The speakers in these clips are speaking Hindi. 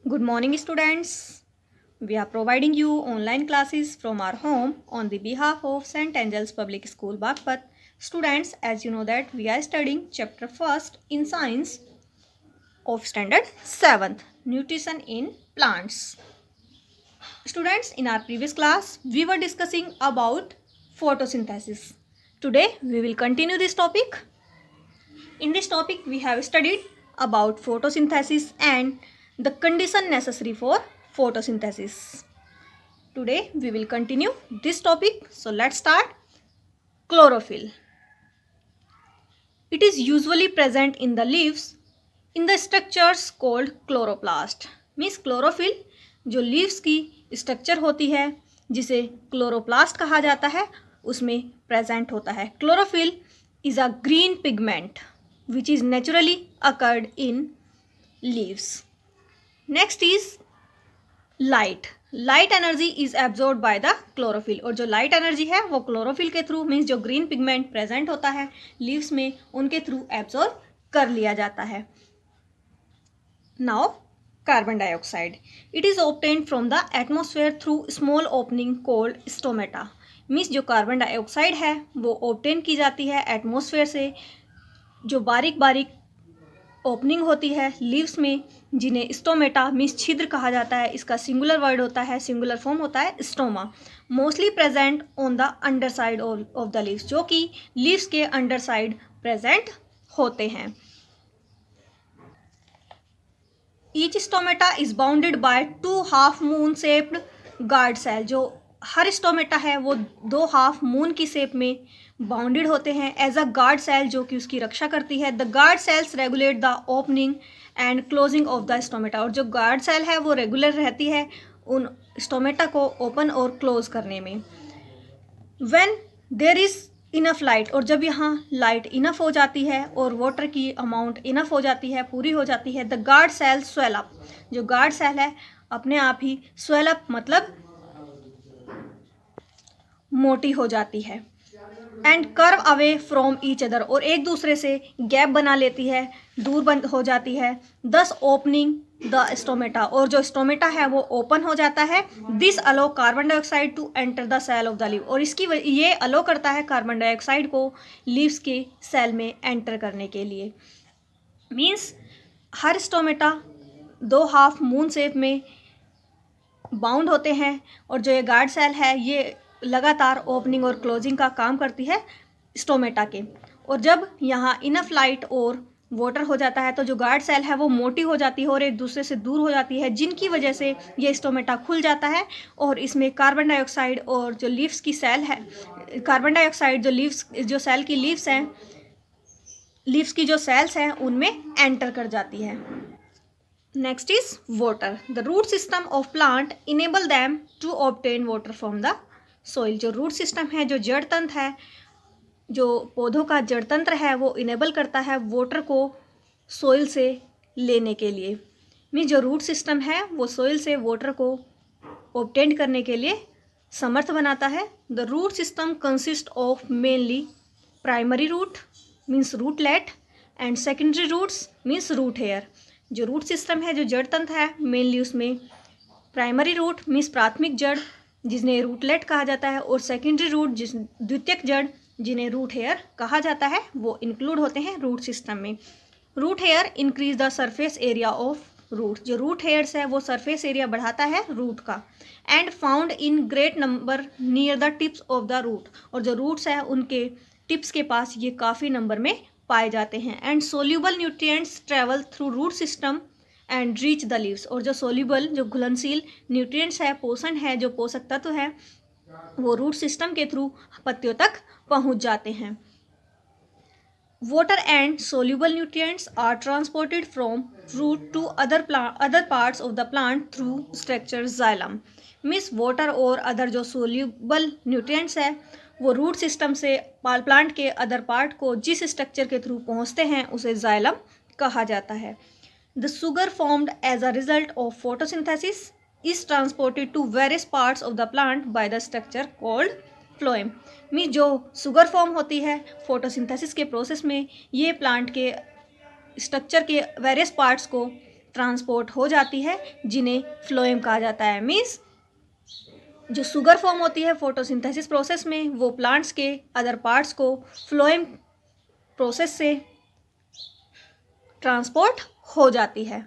Good morning, students. We are providing you online classes from our home on the behalf of St. Angel's Public School, Bagpat. Students, as you know that we are studying chapter 1st in science of standard 7th, nutrition in plants. Students, in our previous class, we were discussing about photosynthesis. Today, we will continue this topic. In this topic, we have studied about photosynthesis and the condition necessary for photosynthesis. Today, we will continue this topic. So, let's start. Chlorophyll. It is usually present in the leaves in the structures called chloroplast. Means chlorophyll जो leaves की structure होती है जिसे chloroplast कहा जाता है उसमें present होता है. Chlorophyll is a green pigment which is naturally occurred in leaves. Next is light. Light energy is absorb by the chlorophyll और जो लाइट एनर्जी है वो क्लोरोफिल के थ्रू मीन्स जो ग्रीन पिगमेंट प्रेजेंट होता है लीव्स में उनके थ्रू एब्जॉर्ब कर लिया जाता है. Now carbon dioxide. It is obtained from the atmosphere through small opening called stomata. Means जो कार्बन डाइऑक्साइड है वो ऑब्टेन की जाती है एटमोसफेयर से जो बारीक बारीक ओपनिंग होती है लीव्स में जिन्हें स्टोमेटा मीन्स छिद्र कहा जाता है. इसका सिंगुलर वर्ड होता है, सिंगुलर फॉर्म होता है stoma. Mostly present on the underside of the leaves जो कि लीव्स के अंडर साइड प्रेजेंट होते हैं. Each stomata is bounded by 2 half moon shaped guard cell. जो हर स्टोमेटा है वो 2 हाफ मून की शेप में बाउंडेड होते हैं एज अ गार्ड सेल जो कि उसकी रक्षा करती है. The guard cells regulate the opening and closing of the stomata. और जो गार्ड सेल है वो रेगुलर रहती है उन स्टोमेटा को ओपन और क्लोज करने में. When there is enough light और जब यहाँ लाइट इनफ हो जाती है और वाटर की अमाउंट इनफ हो जाती है, पूरी हो जाती है, the guard cell swell up. जो गार्ड सेल है अपने आप ही स्वेल अप मतलब मोटी हो जाती है and curve away from each other और एक दूसरे से गैप बना लेती है, दूर बंद हो जाती है. दस ओपनिंग द स्टोमेटा और जो स्टोमेटा है वो ओपन हो जाता है. This allow carbon dioxide to enter the cell of the leave और इसकी ये अलो करता है कार्बन डाइऑक्साइड को लीव्स के सेल में एंटर करने के लिए. मीन्स हर स्टोमेटा 2 हाफ मून शेप में बाउंड होते हैं और जो ये गार्ड सेल है ये लगातार ओपनिंग और क्लोजिंग का काम करती है स्टोमेटा के. और जब यहाँ इनफ लाइट और वाटर हो जाता है तो जो गार्ड सेल है वो मोटी हो जाती है और एक दूसरे से दूर हो जाती है जिनकी वजह से ये स्टोमेटा खुल जाता है और इसमें कार्बन डाइऑक्साइड और जो लीव्स की सेल है कार्बन डाइऑक्साइड जो सेल की लीव्स हैं लीव्स की जो सेल्स हैं उनमें एंटर कर जाती है. Next is water. The root system of plant enable them to obtain water from the soil. जो रूट सिस्टम है जो जड़ तंत्र है जो पौधों का जड़ तंत्र है वो इनेबल करता है वाटर को सोइल से लेने के लिए. मीन्स जो रूट सिस्टम है वो सोइल से वाटर को ऑब्टेन करने के लिए समर्थ बनाता है. The root system consist of mainly primary root means rootlet and secondary roots means root hair. जो रूट सिस्टम है जो जड़ तंत्र है मेनली उसमें प्राइमरी रूट मीन्स प्राथमिक जड़ जिन्हें रूटलेट कहा जाता है और सेकेंडरी रूट द्वितीयक जड़ जिन्हें रूट हेयर कहा जाता है वो इंक्लूड होते हैं रूट सिस्टम में. Root hair increase the surface area of root. जो रूट हेयर्स है वो सरफेस एरिया बढ़ाता है रूट का and found in great number near the tips of the root. और जो रूट्स है उनके टिप्स के पास ये काफ़ी नंबर में पाए जाते हैं. And soluble nutrients travel through root system and reach the leaves. और जो सोल्यूबल जो घुलनशील न्यूट्रिएंट्स है पोषण है जो पोषक तत्व है वो रूट सिस्टम के थ्रू पत्तियों तक पहुंच जाते हैं. Water and soluble nutrients are transported from root to other parts of the plant through structure xylem. Means water और अदर जो सोल्यूबल न्यूट्रिएंट्स है वो रूट सिस्टम से प्लांट के अदर पार्ट को जिस स्ट्रक्चर के थ्रू पहुंचते हैं उसे जाइलम कहा जाता है. The sugar formed as a result of photosynthesis is transported to various parts of the plant by the structure called phloem. Mean जो शुगर फॉर्म होती है फोटोसिंथेसिस के प्रोसेस में ये प्लांट के स्ट्रक्चर के वेरियस पार्ट्स को ट्रांसपोर्ट हो जाती है, जिन्हें फ्लोएम कहा जाता है। मीन्स जो शुगर फॉर्म होती है फोटोसिंथेसिस प्रोसेस में, वो प्लांट्स के अदर पार्ट्स को फ्लोएम प्रोसेस से ट्रांसपोर्ट हो जाती है।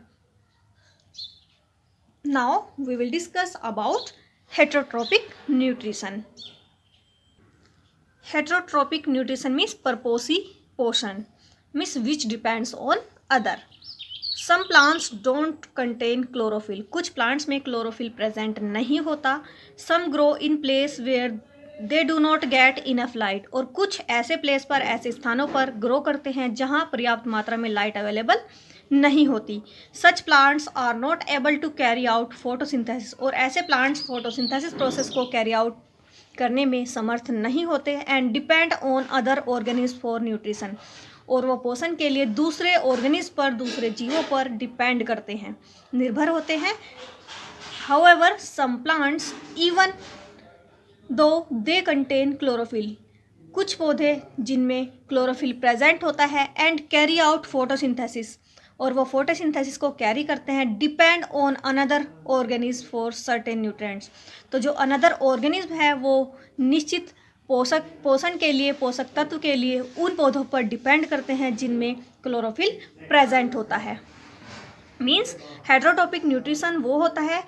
Now we will discuss about heterotrophic nutrition. Heterotrophic nutrition means पर्पोसी पोषण, means which depends on other. Some plants don't contain chlorophyll, कुछ प्लांट्स में क्लोरोफिल प्रेजेंट नहीं होता। Some grow in place where they do not get enough light, और कुछ ऐसे प्लेस पर, ऐसे स्थानों पर ग्रो करते हैं जहां पर्याप्त मात्रा में लाइट अवेलेबल नहीं होती। Such plants are not able to carry out photosynthesis, और ऐसे प्लांट्स फोटोसिंथेसिस प्रोसेस को कैरी आउट करने में समर्थ नहीं होते। And depend on other organism for nutrition, और वो पोषण के लिए दूसरे ऑर्गेनिज्म पर, दूसरे जीवों पर डिपेंड करते हैं, निर्भर होते हैं। However some plants even though they contain chlorophyll, कुछ पौधे जिनमें क्लोरोफिल प्रेजेंट होता है, एंड कैरी आउट फोटोसिंथेसिस, और वो फोटोसिंथेसिस को कैरी करते हैं, depend on another organism for certain nutrients. तो जो अनदर ऑर्गेनिज्म है वो निश्चित पोषण के लिए, पोषक तत्व के लिए उन पौधों पर डिपेंड करते हैं जिनमें क्लोरोफिल प्रेजेंट होता है। मीन्स हेटेरोट्रोपिक न्यूट्रिशन वो होता है,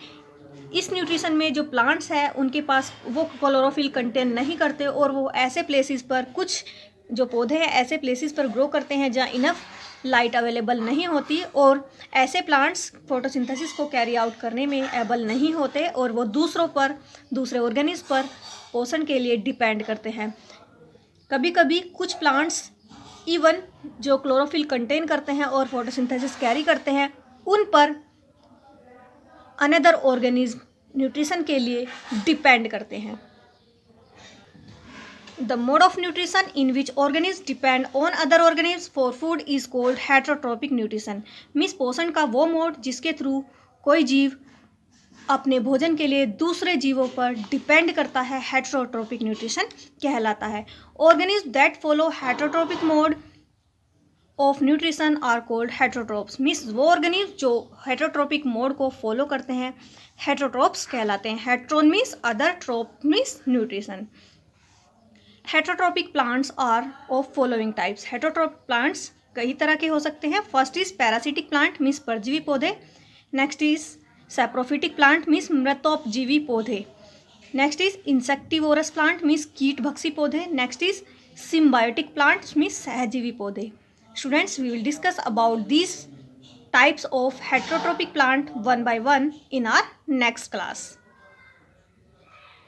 इस न्यूट्रिशन में जो प्लांट्स हैं उनके पास वो क्लोरोफिल कंटेन नहीं करते, और वो ऐसे प्लेसेस पर, कुछ जो पौधे हैं ऐसे प्लेसेस पर ग्रो करते हैं जहाँ इनफ लाइट अवेलेबल नहीं होती, और ऐसे प्लांट्स फोटोसिंथेसिस को कैरी आउट करने में एबल नहीं होते, और वो दूसरों पर, दूसरे ऑर्गेनिज्म पर पोषण के लिए डिपेंड करते हैं। कभी कभी कुछ प्लांट्स इवन जो क्लोरोफिल कंटेन करते हैं और फोटोसिंथेसिस कैरी करते हैं, उन पर अनदर ऑर्गेनिज्म न्यूट्रिशन के लिए डिपेंड करते हैं। The mode of nutrition in which organisms depend on other organisms for food is called heterotropic nutrition. Means पोषण का वो मोड जिसके थ्रू कोई जीव अपने भोजन के लिए दूसरे जीवों पर डिपेंड करता है, हेटेरोट्रोपिक न्यूट्रिशन कहलाता है। Organism that follow heterotrophic mode of nutrition are called heterotrophs. Means वो ऑर्गेनिज्म जो हेटेरोट्रोपिक मोड को फॉलो करते हैं हेटेरोट्रोप्स कहलाते हैं। Hetero means other, troph means nutrition. Heterotrophic plants are of following types. Heterotrophic plants कई तरह के हो सकते हैं। First is parasitic plant means परजीवी पौधे। Next is saprophytic plant means मृतोपजीवी पौधे। Next is insectivorous plant means कीटभक्षी पौधे। Next is symbiotic plant means सहजीवी पौधे। Students, we will discuss about these types of heterotropic plant one by one in our next class.